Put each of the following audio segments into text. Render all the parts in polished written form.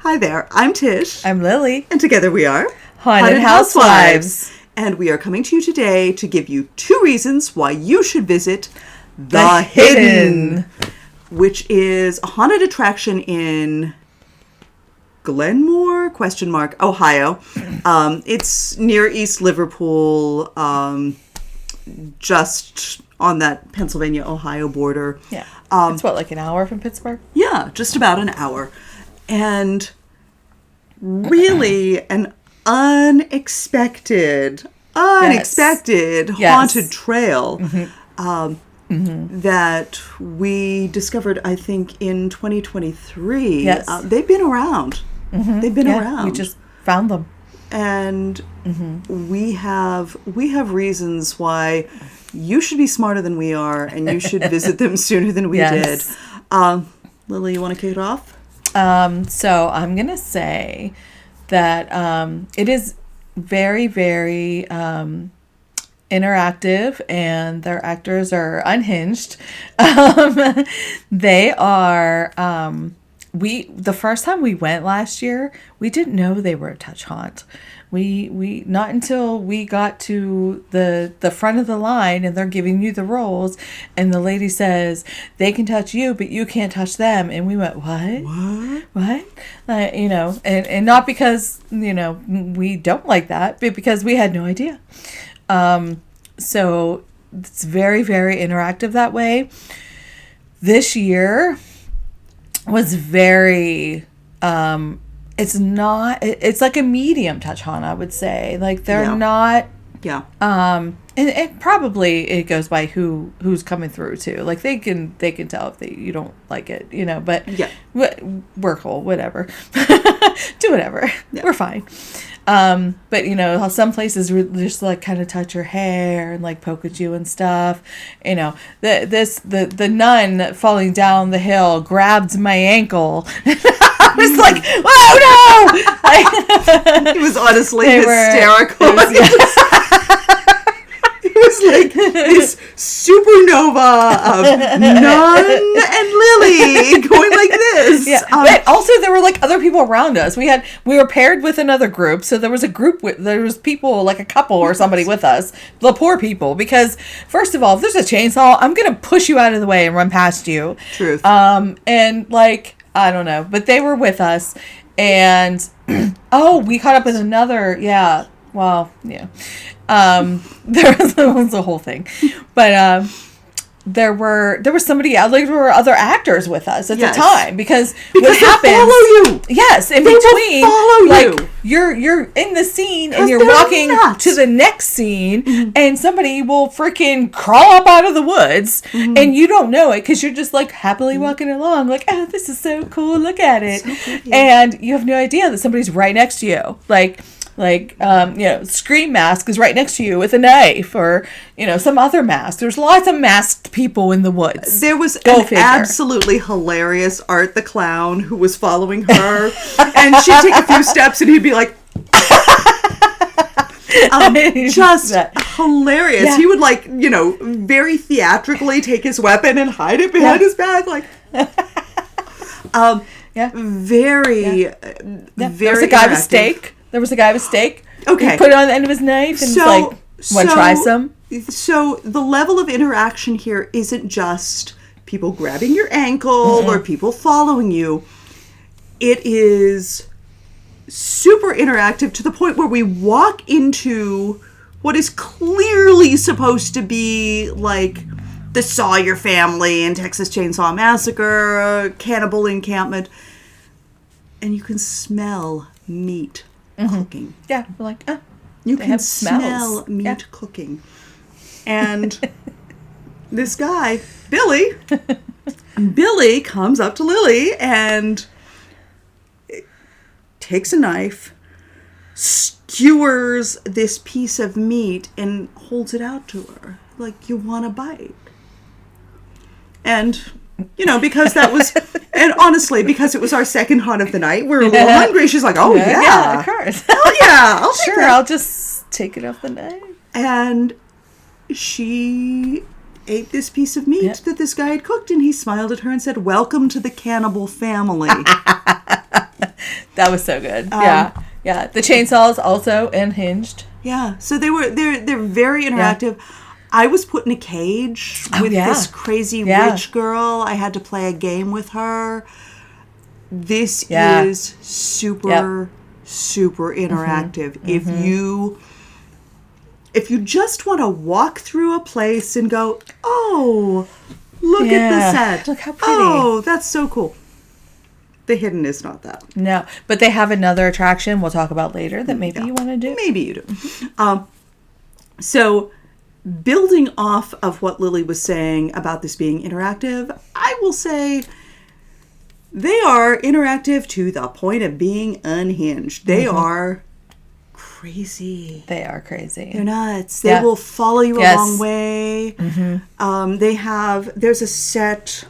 Hi there, I'm Tish. I'm Lily. And together we are Haunted Housewives. And we are coming to you today to give you 2 reasons why you should visit The Hidden, which is a haunted attraction in Glenmore, Ohio. It's near East Liverpool, just on that Pennsylvania-Ohio border. Yeah. It's like an hour from Pittsburgh? Yeah, just about an hour. And really an unexpected haunted trail that we discovered, I think, in 2023. Yes. They've been around. They've been around. We just found them. And we have reasons why you should be smarter than we are, and you should visit them sooner than we did. Lily, you want to kick it off? So I'm going to say that it is very, very interactive, and their actors are unhinged. They are... the first time we went last year, we didn't know they were a touch haunt. We not until we got to the front of the line and they're giving you the rolls and the lady says they can touch you but you can't touch them, and we went, what? And not because we don't like that, but because we had no idea. So it's very, very interactive that way. This year was very it's like a medium touch haunt, I would say. Like they're not and probably it goes by who's coming through too. Like they can tell if you don't like it, but we're cool, whatever. Do whatever. Yeah. We're fine. But how some places just like kind of touch your hair and like poke at you and stuff. The nun falling down the hill grabbed my ankle. I was like, "Whoa, no!" It was honestly hysterical. It was like this supernova of Nun and Lily going like this. Yeah. But also there were like other people around us. We were paired with another group, so there was a group there was people, like a couple or somebody with us. The poor people, because first of all, if there's a chainsaw, I'm gonna push you out of the way and run past you. Truth. And like I don't know, but they were with us, and we caught up with another. Yeah. Well, yeah. There was a whole thing, but there was somebody else. Like, there were other actors with us at the time because what happens? They follow you. Yes, in they between, will follow you. Like you're in the scene and you're walking to the next scene, and somebody will freaking crawl up out of the woods, and you don't know it because you're just like happily walking along, like, oh, this is so cool. Look at it, so and you have no idea that somebody's right next to you, like Scream Mask is right next to you with a knife, or some other mask. There's lots of masked people in the woods. There was absolutely hilarious Art the Clown who was following her, and she'd take a few steps and he'd be like just hilarious. Yeah. He would very theatrically take his weapon and hide it behind his back, like very there was a guy with steak. Okay. He put it on the end of his knife and want to try some? So the level of interaction here isn't just people grabbing your ankle or people following you. It is super interactive to the point where we walk into what is clearly supposed to be like the Sawyer family and Texas Chainsaw Massacre, cannibal encampment, and you can smell meat cooking. Yeah, we're like, you can smell meat cooking. And this guy, Billy comes up to Lily and takes a knife, skewers this piece of meat, and holds it out to her. Like, you want a bite? And because that was, and honestly, because it was our second hunt of the night, we were a little hungry. She's like, yeah, of course. Oh yeah, I'll just take it off the knife. And she ate this piece of meat that this guy had cooked, and he smiled at her and said, "Welcome to the cannibal family." That was so good. Yeah. Yeah. The chainsaws also unhinged. Yeah. So they're very interactive. I was put in a cage with this crazy witch girl. I had to play a game with her. This is super interactive. Mm-hmm. If you just want to walk through a place and go, oh, look at the set. Look how pretty. Oh, that's so cool. The Hidden is not that. No, but they have another attraction we'll talk about later that maybe you want to do. Maybe you do. So building off of what Lily was saying about this being interactive, I will say they are interactive to the point of being unhinged. They are crazy. They are crazy. They're nuts. They will follow you a long way. Mm-hmm. There's a set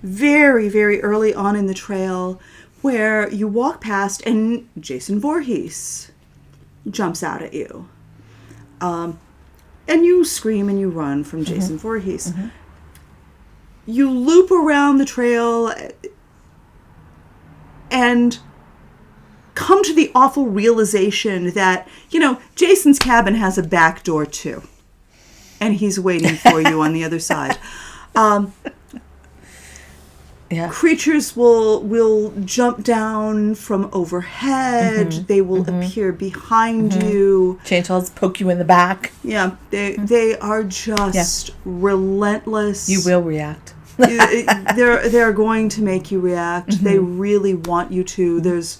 very, very early on in the trail where you walk past and Jason Voorhees jumps out at you. And you scream and you run from Jason Voorhees. Mm-hmm. You loop around the trail and come to the awful realization that, Jason's cabin has a back door too. And he's waiting for you on the other side. Creatures will jump down from overhead. Mm-hmm. They will appear behind you. Chainsaws poke you in the back. Yeah, they are just relentless. You will react. They're going to make you react. Mm-hmm. They really want you to. There's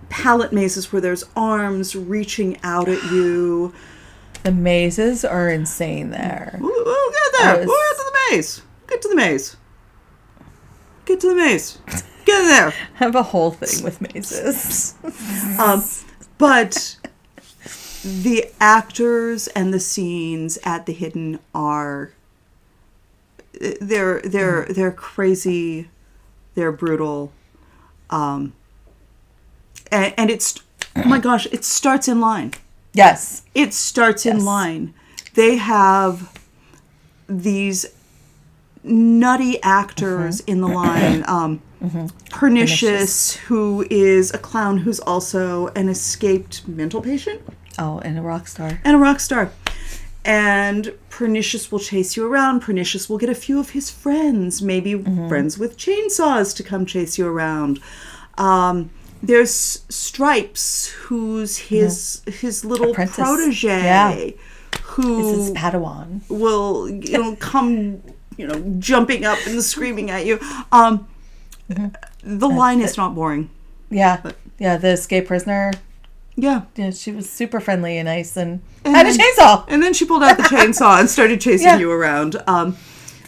pallet mazes where there's arms reaching out at you. The mazes are insane there. We'll get there. We'll get to the maze. Get to the maze. Get to the maze. Get in there. I have a whole thing with mazes. But the actors and the scenes at the Hidden are they're crazy. They're brutal. And it's, oh my gosh, it starts in line. Yes. It starts in line. They have these nutty actors in the line. Pernicious, who is a clown who's also an escaped mental patient. Oh, and a rock star. And Pernicious will chase you around. Pernicious will get a few of his friends, maybe friends with chainsaws, to come chase you around. There's Stripes, who's his little apprentice. Protege, who is his Padawan. Will come jumping up and screaming at you. The line is not boring. Yeah, the escape prisoner. Yeah, she was super friendly and nice and had a chainsaw. And then she pulled out the chainsaw and started chasing you around.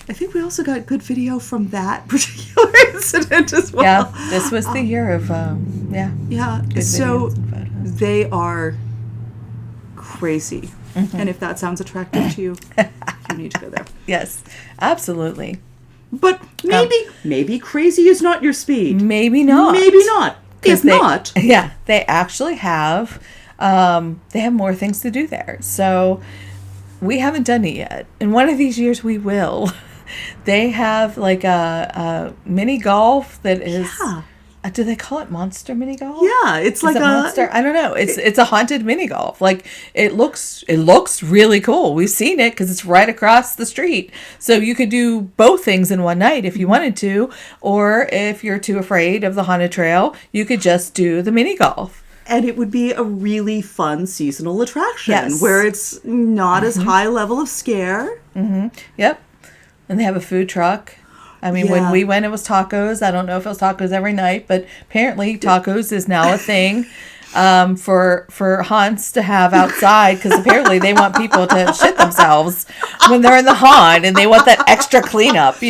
I think we also got good video from that particular incident as well. Yeah, this was the year of, Yeah, so they are crazy. Mm-hmm. And if that sounds attractive to you, you need to go there. Yes, absolutely. But maybe crazy is not your speed. Maybe not. Maybe not. If not. Yeah, they actually have, they have more things to do there. So we haven't done it yet. In one of these years, we will. They have like a mini golf that is. Yeah. Do they call it monster mini golf? Yeah, it's like a monster. I don't know. It's a haunted mini golf. Like it looks really cool. We've seen it because it's right across the street. So you could do both things in one night if you wanted to, or if you're too afraid of the haunted trail, you could just do the mini golf. And it would be a really fun seasonal attraction where it's not as high level of scare. Mm-hmm. Yep. And they have a food truck. I mean, when we went, it was tacos. I don't know if it was tacos every night, but apparently tacos is now a thing for haunts to have outside, because apparently they want people to shit themselves when they're in the haunt, and they want that extra cleanup,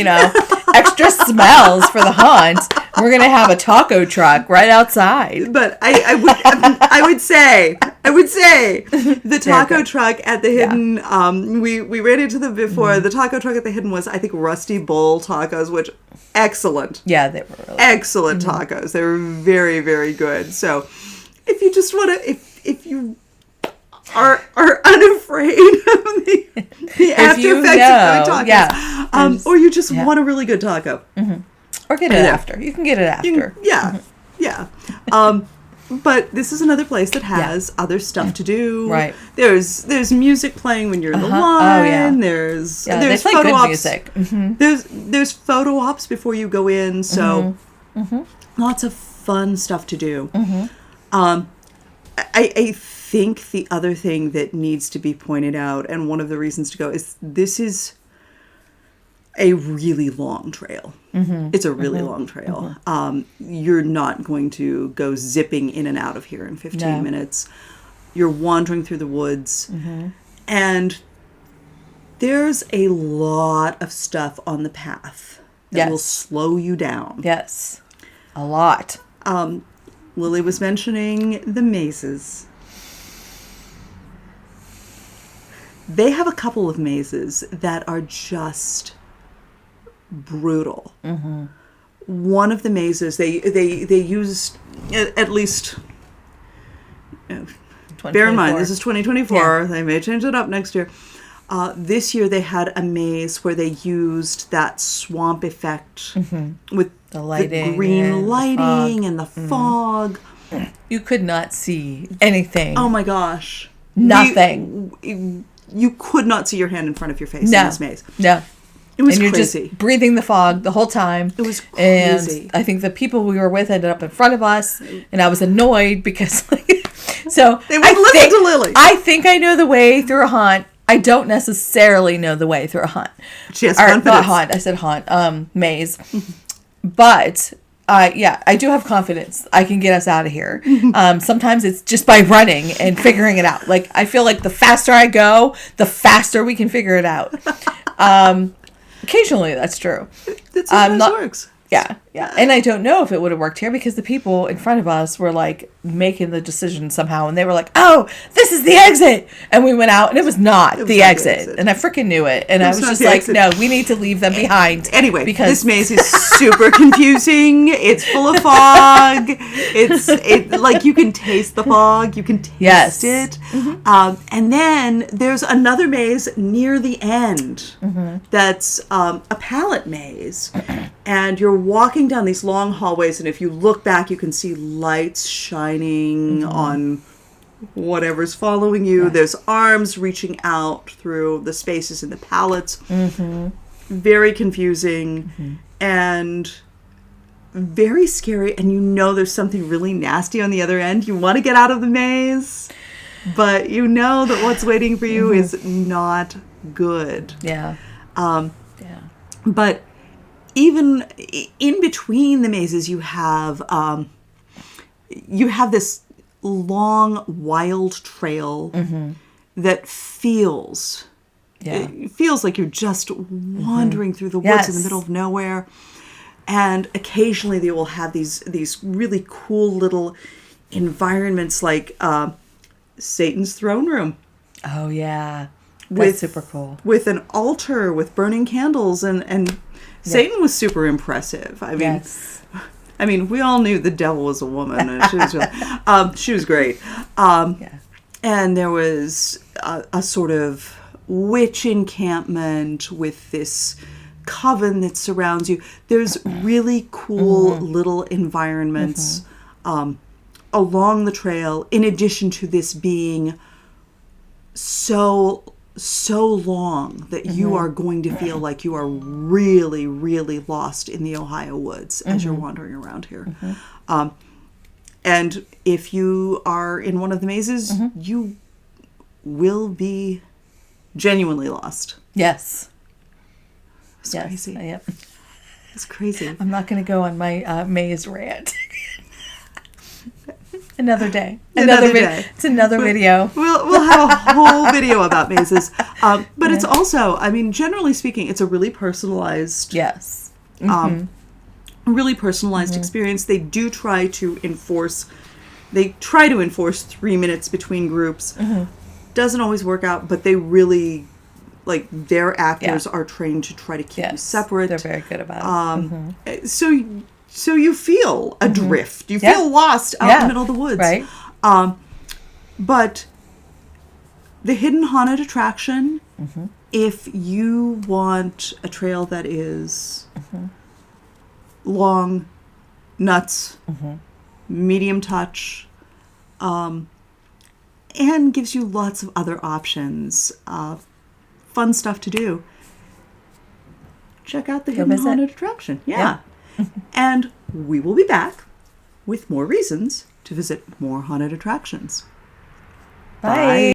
extra smells for the haunt. We're going to have a taco truck right outside. But I would say the taco truck at the Hidden, we ran into them before. Mm-hmm. The taco truck at the Hidden was, I think, Rusty Bull tacos, which excellent. Yeah, they were really excellent tacos. They were very, very good. So if you just want to, if you are unafraid of the after effects of good tacos, or you just want a really good taco. Mm-hmm. Or get it after. You can get it after. Yeah. But this is another place that has other stuff to do. Right. There's music playing when you're in the line. Oh, yeah. There's they play photo good ops. music. There's photo ops before you go in. So lots of fun stuff to do. I think the other thing that needs to be pointed out, and one of the reasons to go, is this is a really long trail. It's a really long trail. You're not going to go zipping in and out of here in 15 minutes. You're wandering through the woods. And there's a lot of stuff on the path that will slow you down. Yes. A lot. Lily was mentioning the mazes. They have a couple of mazes that are just brutal. One of the mazes, they used, at least, bear in mind, this is 2024. They may change it up next year. This year they had a maze where they used that swamp effect with the green lighting and the fog. You could not see anything. Oh my gosh. Nothing. You could not see your hand in front of your face in this maze. No. It was you're crazy. Just breathing the fog the whole time. It was crazy. And I think the people we were with ended up in front of us, and I was annoyed because, so they wouldn't listen to Lily. I think I know the way through a haunt. I don't necessarily know the way through a haunt. She has confidence. Not haunt. I said haunt. Maze. But I do have confidence. I can get us out of here. Sometimes it's just by running and figuring it out. Like, I feel like the faster I go, the faster we can figure it out. Occasionally, that's true. That sometimes works. Yeah. And I don't know if it would have worked here because the people in front of us were like making the decision somehow, and they were like, "Oh, this is the exit," and we went out, and it was not the exit, and I freaking knew it, and I was just like, "No, we need to leave them behind." Anyway, because this maze is super confusing. It's full of fog. It's like you can taste the fog. You can taste it. And then there's another maze near the end that's a pallet maze, and you're walking down these long hallways, and if you look back, you can see lights shining on whatever's following you. There's arms reaching out through the spaces in the pallets. Very confusing and very scary, and you know there's something really nasty on the other end. You want to get out of the maze, but you know that what's waiting for you is not good. But even in between the mazes, you have this long, wild trail that feels like you're just wandering through the woods in the middle of nowhere. And occasionally they will have these really cool little environments like Satan's throne room. Oh yeah, that's super cool. With an altar with burning candles and Satan was super impressive. I mean, we all knew the devil was a woman, and she was great. And there was a sort of witch encampment with this coven that surrounds you. There's really cool little environments along the trail, in addition to this being so long that you are going to feel like you are really, really lost in the Ohio woods as you're wandering around here. And if you are in one of the mazes, you will be genuinely lost. Yes. It's crazy. Yep. It's crazy. I'm not going to go on my maze rant. Another day. Another day. It's another video. We'll have a whole video about mazes. But it's also, I mean, generally speaking, it's a really personalized. Yes. Really personalized experience. They do try to enforce. They try to enforce 3 minutes between groups. Doesn't always work out, but they really, like, their actors are trained to try to keep you separate. They're very good about it. So you feel adrift. You feel lost out in the middle of the woods. Right. But the Hidden Haunted Attraction, if you want a trail that is long, nuts, medium touch, and gives you lots of other options. Fun stuff to do. Check out the Hidden Haunted Attraction. Yeah. And we will be back with more reasons to visit more haunted attractions. Bye.